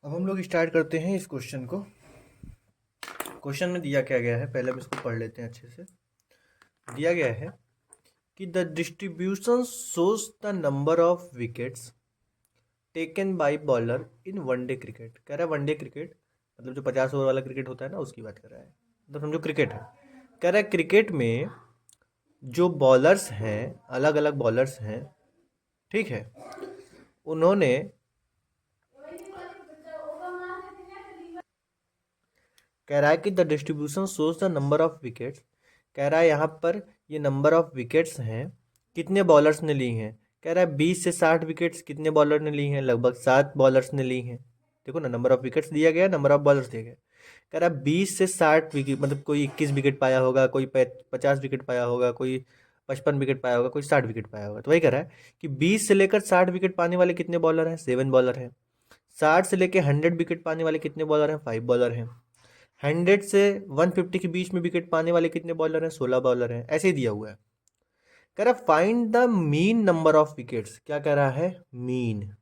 अब हम लोग स्टार्ट करते हैं इस क्वेश्चन को। क्वेश्चन में दिया क्या गया है, पहले हम इसको पढ़ लेते हैं अच्छे से। दिया गया है कि the distribution shows the number of wickets taken by bowler in one day cricket. कह रहा है वनडे क्रिकेट मतलब जो 50 ओवर वाला क्रिकेट होता है ना, उसकी बात कर रहा है। मतलब समझो क्रिकेट है। कह रहा है क्रिकेट में जो बॉलर्स हैं, अलग अलग बॉलर्स हैं, ठीक है, उन्होंने कह रहा है कि the distribution shows the number of wickets. कह रहा है यहाँ पर ये नंबर ऑफ विकेट्स हैं, कितने बॉलर्स ने ली हैं। कह रहा है 20 से 60 विकेट्स कितने बॉलर ने ली हैं, लगभग 7 बॉलर्स ने ली हैं। देखो ना, नंबर ऑफ विकेट्स दिया गया, नंबर ऑफ बॉलर्स दिया गया। कह रहा है 20 से 60 विकेट मतलब कोई 21 विकेट पाया होगा, कोई 50 विकेट पाया होगा, कोई 55 विकेट पाया होगा, कोई 60 विकेट पाया होगा। तो वही कह रहा है कि 20 से लेकर 60 विकेट पाने वाले कितने बॉलर हैं, 7 बॉलर हैं। 60 से लेकर 100 विकेट पाने वाले कितने बॉलर हैं, 5 बॉलर हैं। 100 से 150 के बीच में विकेट पाने वाले कितने बॉलर हैं, 16 बॉलर हैं। ऐसे ही दिया हुआ है। कह रहा है find the mean number of wickets. क्या कह रहा है, mean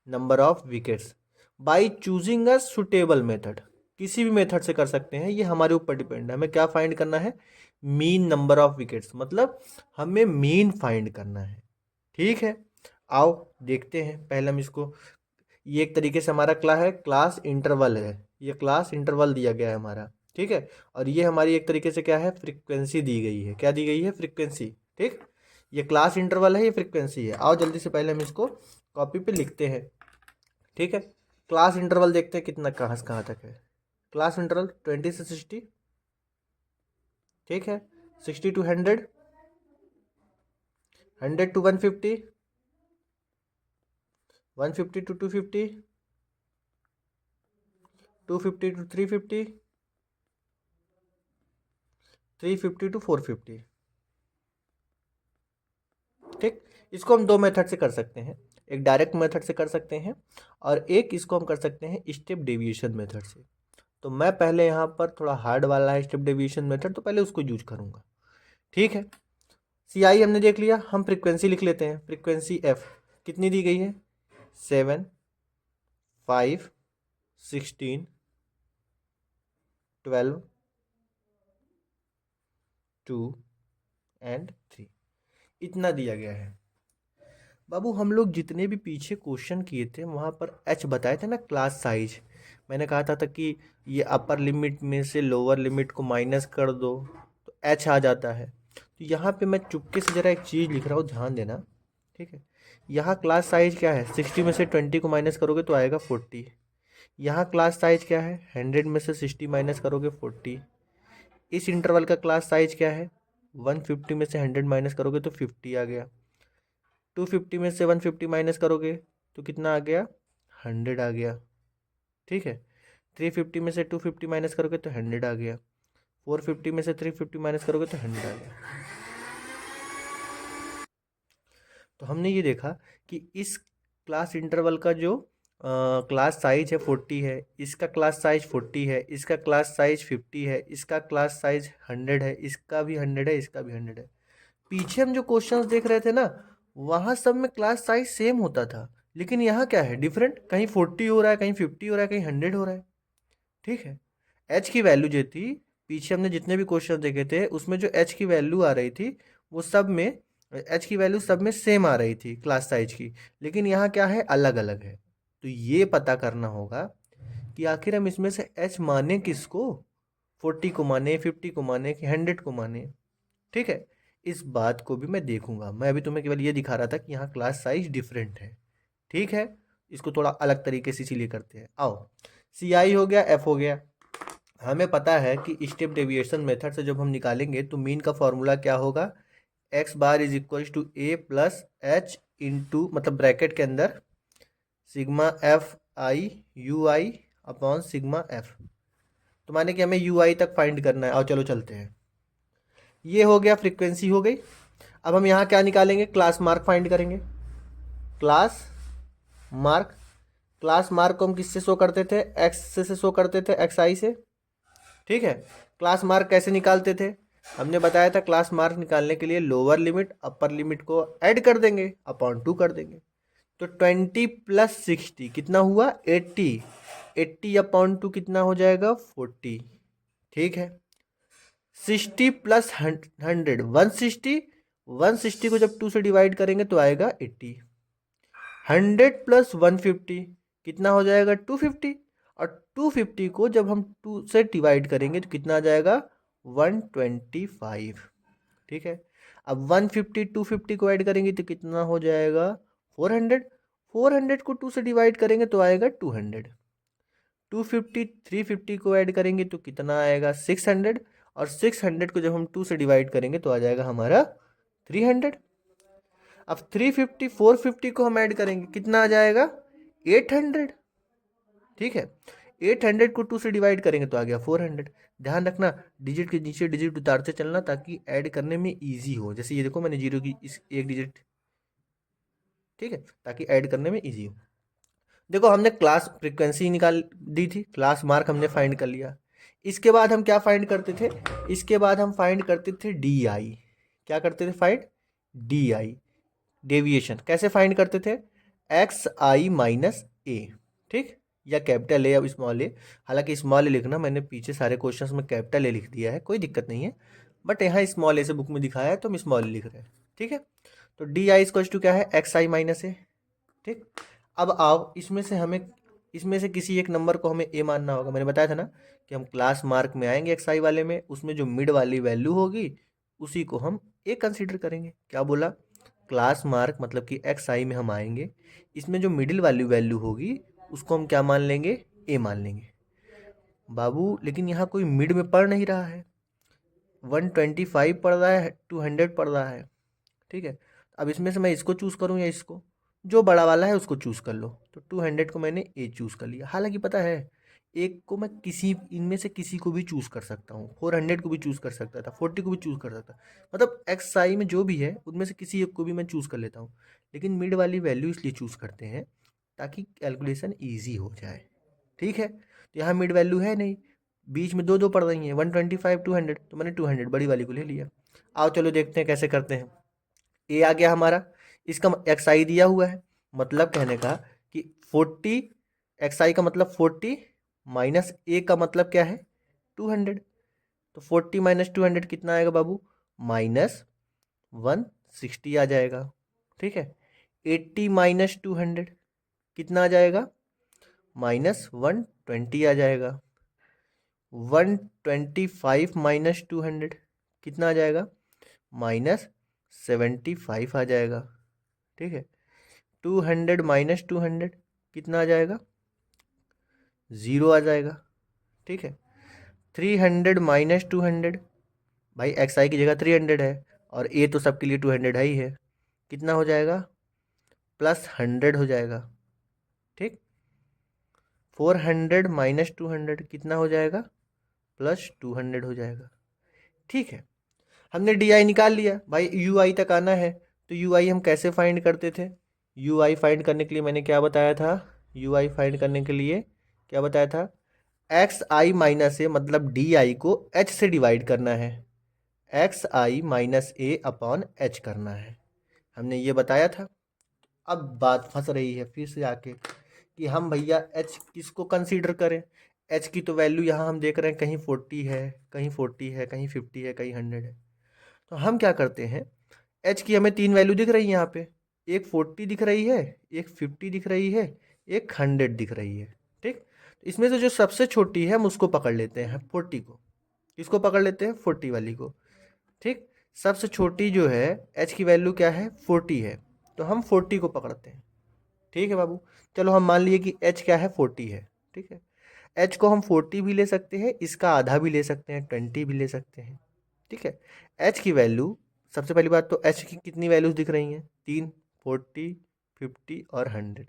number of wickets by choosing a suitable method. किसी भी मेथड से कर सकते हैं, ये हमारे ऊपर डिपेंड है। हमें क्या फाइंड करना है, मीन नंबर ऑफ विकेट्स, मतलब हमें मीन फाइंड करना है। ठीक है, आओ देखते हैं। पहले हम इसको, ये एक तरीके से हमारा क्लास इंटरवल है। ये क्लास इंटरवल दिया गया है हमारा, ठीक है। और ये हमारी एक तरीके से क्या है, फ्रीक्वेंसी दी गई है। क्या दी गई है, फ्रीक्वेंसी। ठीक, ये क्लास इंटरवल है, ये फ्रीक्वेंसी है। आओ जल्दी से पहले हम इसको कॉपी पे लिखते हैं। ठीक है, क्लास इंटरवल देखते हैं कितना, कहाँ से कहाँ तक है। क्लास इंटरवल 20 से 60, ठीक है। 60 to 100, 100 to 150, 150 to 250, 250 to 350, 350 to 450। ठीक, इसको हम दो मेथड से कर सकते हैं। एक डायरेक्ट मेथड से कर सकते हैं और एक इसको हम कर सकते हैं स्टेप डेविएशन मेथड से। तो मैं पहले यहाँ पर थोड़ा हार्ड वाला है स्टेप डेविएशन मेथड, तो पहले उसको यूज करूँगा। ठीक है, सी आई हमने देख लिया। हम फ्रीक्वेंसी लिख लेते हैं। फ्रीक्वेंसी एफ कितनी दी गई है, 7, 5, 16, 12, 2 एंड 3, इतना दिया गया है। बाबू हम लोग जितने भी पीछे क्वेश्चन किए थे वहाँ पर एच बताए थे ना, क्लास साइज। मैंने कहा था कि ये अपर लिमिट में से लोअर लिमिट को माइनस कर दो तो एच आ जाता है। तो यहाँ पे मैं चुपके से ज़रा एक चीज़ लिख रहा हूँ, ध्यान देना। ठीक है, यहाँ क्लास साइज क्या है, 60 में से 20 को माइनस करोगे तो आएगा 40। यहाँ क्लास साइज क्या है, 100 में से 60 माइनस करोगे 40। इस इंटरवल का क्लास साइज क्या है, 150 में से 100 माइनस करोगे तो 50 आ गया। 250 में से 150 माइनस करोगे तो कितना आ गया, 100 आ गया। ठीक है, 350 में से 250 माइनस करोगे तो 100 आ गया। 450 में से 350 माइनस करोगे तो 100 आ गया। तो हमने ये देखा कि इस क्लास इंटरवल का जो क्लास साइज है 40 है, इसका क्लास साइज 40 है, इसका क्लास साइज 50 है, इसका क्लास साइज 100 है, इसका भी 100 है, इसका भी 100 है। पीछे हम जो क्वेश्चंस देख रहे थे ना, वहाँ सब में क्लास साइज सेम होता था, लेकिन यहाँ क्या है डिफरेंट, कहीं 40 हो रहा है, कहीं 50 हो रहा है, कहीं 100 हो रहा है। ठीक है, एच की वैल्यू जो थी, पीछे हमने जितने भी क्वेश्चन देखे थे उसमें जो एच की वैल्यू आ रही थी, वो सब में एच की वैल्यू सब में सेम आ रही थी क्लास साइज की। लेकिन यहाँ क्या है, अलग अलग है। तो ये पता करना होगा कि आखिर हम इसमें से एच माने किसको, 40 को माने, 50 को माने कि 100 को माने। ठीक है, इस बात को भी मैं देखूंगा। मैं अभी तुम्हें केवल ये दिखा रहा था कि यहाँ क्लास साइज डिफरेंट है। ठीक है, इसको थोड़ा अलग तरीके से इसीलिए करते हैं। आओ, सी आई हो गया, एफ हो गया। हमें पता है कि स्टेप डेविएशन मेथड से जब हम निकालेंगे तो मीन का फॉर्मूला क्या होगा, X bar is equal to A plus H into, मतलब ब्रैकेट के अंदर sigma F I U I upon sigma F. तो माने कि हमें यू आई तक फाइंड करना है। आओ चलो चलते हैं। ये हो गया, फ्रीक्वेंसी हो गई। अब हम यहाँ क्या निकालेंगे, क्लास मार्क फाइंड करेंगे। क्लास मार्क, क्लास मार्क को हम किससे शो करते थे, एक्स से शो करते थे, एक्स आई से। ठीक है, क्लास मार्क कैसे निकालते थे, हमने बताया था क्लास मार्क निकालने के लिए लोअर लिमिट अपर लिमिट को ऐड कर देंगे, अपॉन 2 कर देंगे। तो 20 प्लस 60 कितना हुआ 80। 80 अपॉन 2 कितना हो जाएगा 40। ठीक है। 60 प्लस 100 160। 160 को जब 2 से डिवाइड करेंगे तो आएगा 80। 100 प्लस 150 कितना हो जाएगा 250। और 250 को जब हम 2 से डिवाइड करेंगे तो कितना आ जाएगा 125। ठीक है। अब 150 250 को ऐड करेंगे तो कितना हो जाएगा 400। 400 को 2 से डिवाइड करेंगे तो आएगा 200। 250 350 को ऐड करेंगे तो कितना आएगा 600। और 600 को जब हम 2 से डिवाइड करेंगे तो आ जाएगा हमारा 300। अब 350 450 को हम ऐड करेंगे कितना आ जाएगा 800। ठीक है। 800 को 2 से डिवाइड करेंगे तो आ गया 400। ध्यान रखना डिजिट के नीचे डिजिट उतारते चलना ताकि ऐड करने में इजी हो। जैसे ये देखो मैंने जीरो की इस एक डिजिट, ठीक है, ताकि ऐड करने में इजी हो। देखो हमने क्लास फ्रीक्वेंसी निकाल दी थी, क्लास मार्क हमने फाइंड कर लिया। इसके बाद हम क्या फाइंड करते थे, इसके बाद हम फाइंड करते थे डी आई। क्या करते थे फाइंड, डी आई, डेविएशन। कैसे फाइंड करते थे, एक्स आई माइनस ए। ठीक, या कैपिटल ए या स्मॉल ए। हालांकि स्मॉल ए लिखना, मैंने पीछे सारे क्वेश्चंस में कैपिटल ए लिख दिया है, कोई दिक्कत नहीं है, बट यहाँ स्मॉल ए से बुक में दिखाया है तो हम स्मॉल ए लिख रहे हैं। ठीक है। तो डी आई इक्वल टू क्या है, एक्स आई माइनस ए। ठीक। अब आओ इसमें से हमें, इसमें से किसी एक नंबर को हमें ए मानना होगा। मैंने बताया था ना कि हम क्लास मार्क में आएंगे एक्स आई वाले में, उसमें जो मिड वाली वैल्यू होगी उसी को हम ए कंसीडर करेंगे। क्या बोला, क्लास मार्क मतलब कि एक्स आई में हम आएंगे, इसमें जो मिडिल वाली वैल्यू होगी उसको हम क्या मान लेंगे, ए मान लेंगे। बाबू लेकिन यहाँ कोई मिड में पढ़ नहीं रहा है, 125 पढ़ रहा है, 200 पढ़ रहा है। ठीक है। अब इसमें से मैं इसको चूज़ करूँ या इसको, जो बड़ा वाला है उसको चूज़ कर लो। तो 200 को मैंने ए चूज़ कर लिया। हालांकि पता है एक को मैं किसी इनमें से किसी को भी चूज़ कर सकता हूँ, 400 को भी चूज़ कर सकता था, 40 को भी चूज़ कर सकता, मतलब एक्स आई में जो भी है उनमें से किसी एक को भी मैं चूज़ कर लेता हूँ। लेकिन मिड वाली वैल्यू इसलिए चूज़ करते हैं ताकि कैलकुलेशन ईजी हो जाए। ठीक है। तो यहाँ मिड वैल्यू है नहीं, बीच में दो दो पड़ रही हैं, 125 200, तो मैंने 200 बड़ी वाली को ले लिया। आओ चलो देखते हैं कैसे करते हैं। ए आ गया हमारा, इसका एक्स आई दिया हुआ है, मतलब कहने का कि 40, एक्स आई का मतलब 40 माइनस ए का मतलब क्या है 200। तो 40 माइनस 200 कितना आएगा बाबू, -160 आ जाएगा। ठीक है। 80 माइनस 200 कितना आ जाएगा, -120 आ जाएगा। 125 माइनस 200 कितना आ जाएगा, -75 आ जाएगा। ठीक है। 200 माइनस 200 कितना आ जाएगा, 0 आ जाएगा। ठीक है। 300 माइनस 200, भाई एक्स आई की जगह 300 है और ए तो सबके लिए 200 है ही है, कितना हो जाएगा, +100 हो जाएगा। ठीक। 400 माइनस 200 कितना हो जाएगा, +200 हो जाएगा। ठीक है। हमने डी आई निकाल लिया, भाई यू आई तक आना है। तो यू आई हम कैसे फाइंड करते थे, यू आई फाइंड करने के लिए मैंने क्या बताया था, यू आई फाइंड करने के लिए क्या बताया था, एक्स आई माइनस ए मतलब डी आई को एच से डिवाइड करना है, एक्स आई माइनस ए अपॉन एच करना है, हमने ये बताया था। अब बात फंस रही है फिर से आके कि हम भैया एच किसको कंसीडर करें। एच की तो वैल्यू यहाँ हम देख रहे हैं कहीं 40 है, कहीं 40 है, कहीं 50 है, कहीं 100 है। तो हम क्या करते हैं, एच की हमें 3 वैल्यू दिख रही है यहाँ पे, एक 40 दिख रही है, एक 50 दिख रही है, एक 100 दिख रही है। ठीक। तो इसमें से जो सबसे छोटी है हम उसको पकड़ लेते हैं 40 को, इसको पकड़ लेते हैं 40 वाली को। ठीक। सबसे छोटी जो है एच की वैल्यू क्या है 40 है, तो हम 40 को पकड़ते हैं। ठीक है बाबू। चलो हम मान लिए कि एच क्या है 40 है। ठीक है। एच को हम 40 भी ले सकते हैं, इसका आधा भी ले सकते हैं, 20 भी ले सकते हैं। ठीक है। एच की वैल्यू, सबसे पहली बात तो एच की कितनी वैल्यूज दिख रही हैं, 3, 40, 50 और 100।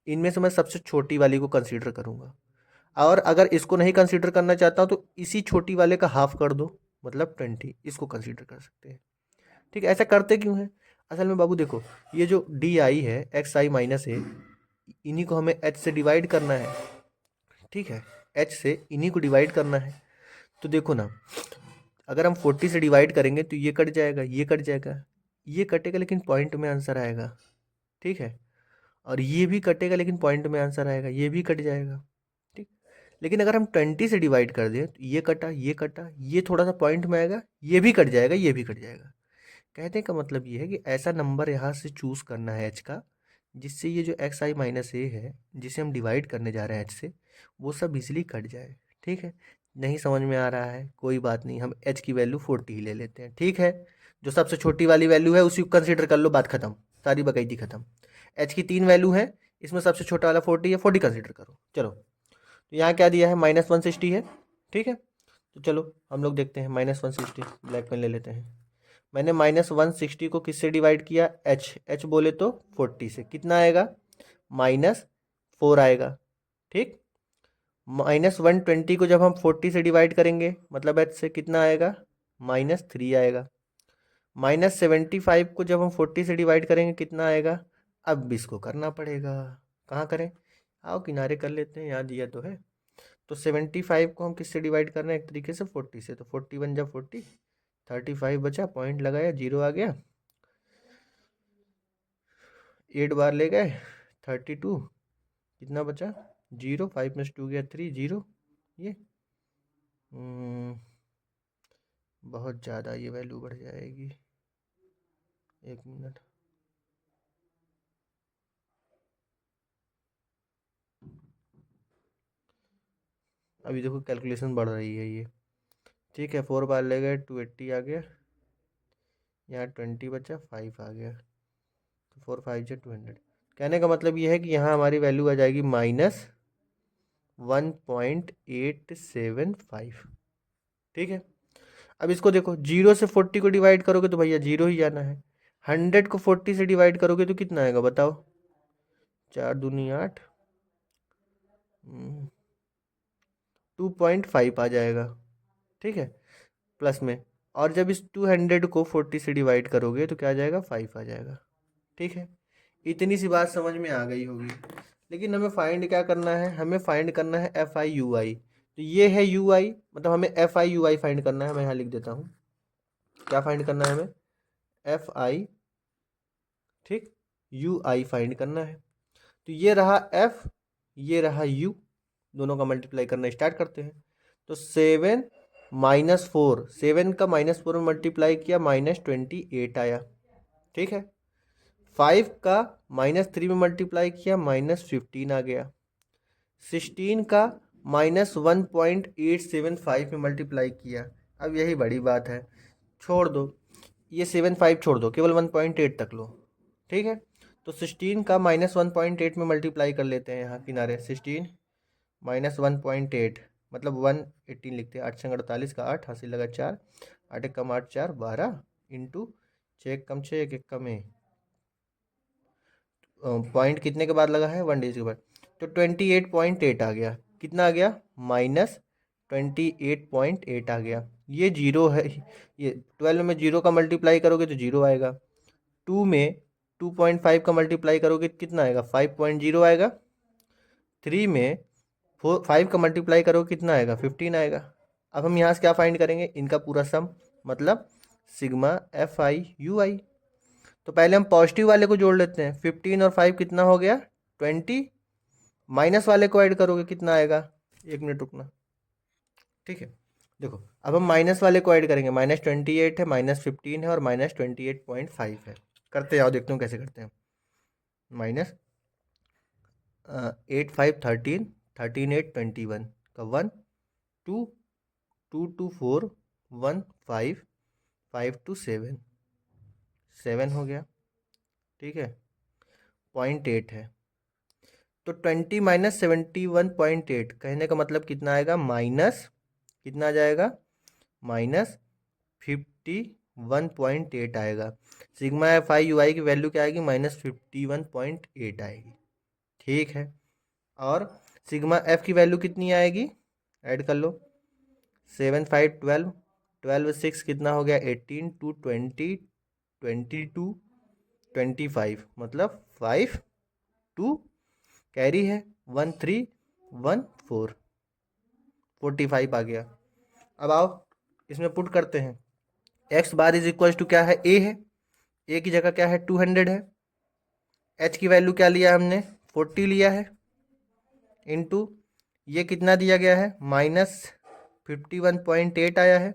इनमें से मैं सबसे छोटी वाली को कंसीडर करूँगा, और अगर इसको नहीं कंसीडर करना चाहता हूँ तो इसी छोटी वाले का हाफ कर दो, मतलब 20, इसको कंसीडर कर सकते हैं। ठीक है। ऐसा करते क्यों है, असल में बाबू देखो ये जो डी आई है एक्स आई माइनस ए, इन्हीं को हमें एच से डिवाइड करना है। ठीक है। एच से इन्हीं को डिवाइड करना है। तो देखो ना, अगर हम 40 से डिवाइड करेंगे तो ये कट जाएगा, ये कट जाएगा, ये कटेगा, लेकिन पॉइंट में आंसर आएगा। ठीक है। और ये भी कटेगा लेकिन पॉइंट में आंसर आएगा, ये भी कट जाएगा। ठीक, लेकिन अगर हम 20 से डिवाइड कर दें तो ये कटा, ये थोड़ा सा पॉइंट में आएगा, ये भी कट जाएगा, ये भी कट जाएगा। कहने का मतलब ये है कि ऐसा नंबर यहाँ से चूज़ करना है एच का, जिससे ये जो एक्स आई माइनस ए है जिसे हम डिवाइड करने जा रहे हैं एच से, वो सब इजीली कट जाए। ठीक है, नहीं समझ में आ रहा है कोई बात नहीं, हम एच की वैल्यू 40 ही ले लेते हैं। ठीक है, जो सबसे छोटी वाली वैल्यू है उसी को कंसिडर कर लो, बात खत्म, सारी बकैती खत्म। एच की 3 वैल्यू है, इसमें सबसे छोटा वाला 40 है, 40 कंसिडर करो। चलो, तो यहाँ क्या दिया है, -160 है। ठीक है, तो चलो हम लोग देखते हैं, -160 ब्लैक पेन ले लेते हैं। मैंने -160 को किससे डिवाइड किया, एच बोले तो 40 से, कितना आएगा, -4 आएगा। ठीक, -120 को जब हम 40 से डिवाइड करेंगे मतलब एच से, कितना आएगा, -3 आएगा। -75 को जब हम 40 से डिवाइड करेंगे कितना आएगा, अब इसको करना पड़ेगा, कहाँ करें, आओ किनारे कर लेते हैं, यहाँ दिया तो है। तो 75 को हम किससे डिवाइड कर रहे हैं, एक तरीके से 40 से, तो 41 जब 40, 35 बचा, पॉइंट लगाया, 0 आ गया, 8 बार ले गए, 32, कितना बचा, 0, 5 में से 2 गया 3, 0। ये बहुत ज़्यादा ये वैल्यू बढ़ जाएगी, 1 मिनट। अभी देखो कैलकुलेशन बढ़ रही है ये। ठीक है, 4 बार ले गए, 280 आ गया, यहाँ 20 बचा, 5 आ गया, तो 4 5 से 200। कहने का मतलब ये है कि यहाँ हमारी वैल्यू आ जाएगी -1.875। ठीक है, अब इसको देखो, 0 से 40 को डिवाइड करोगे तो भैया 0 ही जाना है, 100 को 40 से डिवाइड करोगे तो कितना आएगा बताओ, 4 दूनी 8, 2.5 आ जाएगा। ठीक है, प्लस में, और जब इस 200 को 40 से डिवाइड करोगे तो क्या आ जाएगा, 5 आ जाएगा। ठीक है, इतनी सी बात समझ में आ गई होगी। लेकिन हमें फाइंड क्या करना है, हमें फाइंड करना है एफ आई यू आई। तो ये है यू आई, मतलब हमें F I U I find करना है। मैं यहाँ लिख देता हूँ, क्या फाइंड करना है हमें, एफ आई, ठीक, यू आई फाइंड करना है। तो ये रहा एफ, ये रहा यू, दोनों का मल्टीप्लाई करना स्टार्ट करते हैं। तो 7 -4, 7 का -4 में मल्टीप्लाई किया, -28 आया। ठीक है, 5 का -3 में मल्टीप्लाई किया, -15 आ गया। 16 का -1.875 में मल्टीप्लाई किया। अब यही बड़ी बात है, छोड़ दो ये 75, छोड़ दो, केवल 1.8 तक लो। ठीक है, तो 16 का -1.8 में मल्टीप्लाई कर लेते हैं, यहाँ किनारे 16 -1.8 मतलब 118 लिखते हैं। 8 48 का 8, हासिल लगा 4, 8 एक कम 8, 4 12 इंटू 6 एक कम 6, 1 एक कम है, पॉइंट कितने के बाद लगा है, 1 डेज के बाद, तो 28.8 आ गया। कितना आ गया, -28.8 आ गया। ये 0 है, ये 12 में 0 का मल्टीप्लाई करोगे तो 0 आएगा, 2 में 2.5 का मल्टीप्लाई करोगे तो कितना आएगा, 5.0 आएगा, 3 में 5 का मल्टीप्लाई करोगे कितना आएगा, 15 आएगा। अब हम यहाँ से क्या फाइंड करेंगे, इनका पूरा सम, मतलब सिग्मा एफ आई यू आई। तो पहले हम पॉजिटिव वाले को जोड़ लेते हैं, 15 और 5 कितना हो गया, 20, माइनस वाले को ऐड करोगे कितना आएगा, 1 मिनट रुकना। ठीक है, देखो अब हम माइनस वाले को ऐड करेंगे, -28 है, -15 है और -28.5 है। करते जाओ, देखते हूँ कैसे करते हैं। माइनस 8 5 13, 13 8 21 का 1 2 2 2 4 1 5 5 2 7 7 हो गया। ठीक है, 0.8 है, तो 20 -71.8, कहने का मतलब कितना आएगा, माइनस कितना आ जाएगा, -51.8 आएगा। सिग्मा एफ आई यू आई की वैल्यू क्या आएगी, -51.8 आएगी। ठीक है, और सिग्मा एफ की वैल्यू कितनी आएगी, ऐड कर लो, 7 5 12, 12 6 कितना हो गया, 18 2 20 22 25, मतलब 5 2 कैरी है, 1 3 1 4, 45 आ गया। अब आओ इसमें पुट करते हैं, X bar is equal to क्या है, ए है, ए की जगह क्या है, 200 है, एच की वैल्यू क्या लिया हमने, 40 लिया है, इनटू ये कितना दिया गया है, -51.8 आया है,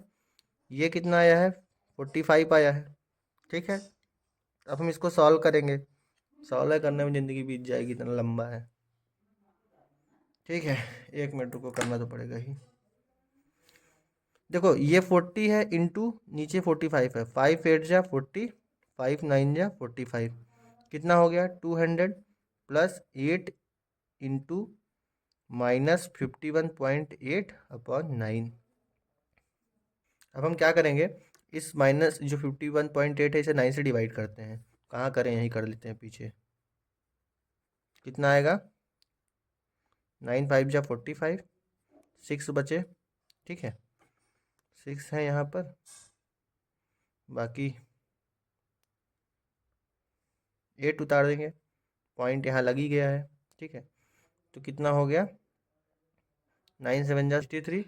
ये कितना आया है, 45 आया है। ठीक है, अब हम इसको सॉल्व करेंगे, सॉल्व करने में ज़िंदगी बीत जाएगी, इतना लंबा है। ठीक है, 1 मिनट रुको, करना तो पड़ेगा ही। देखो ये 40 है, इंटू नीचे 45 है, 5 8 जा 40, 5 9 जा 45, कितना हो गया 200 प्लस 8 इंटू -51.8/9। अब हम क्या करेंगे, इस माइनस जो 51.8 है इसे 9 से डिवाइड करते हैं। कहाँ करें, यहीं कर लेते हैं पीछे। कितना आएगा, 9 5 जा 45, 6 बचे। ठीक है, 6 है यहाँ पर, बाकी 8 उतार देंगे, पॉइंट यहाँ लग ही गया है। ठीक है, तो कितना हो गया, 9 7 जा 63,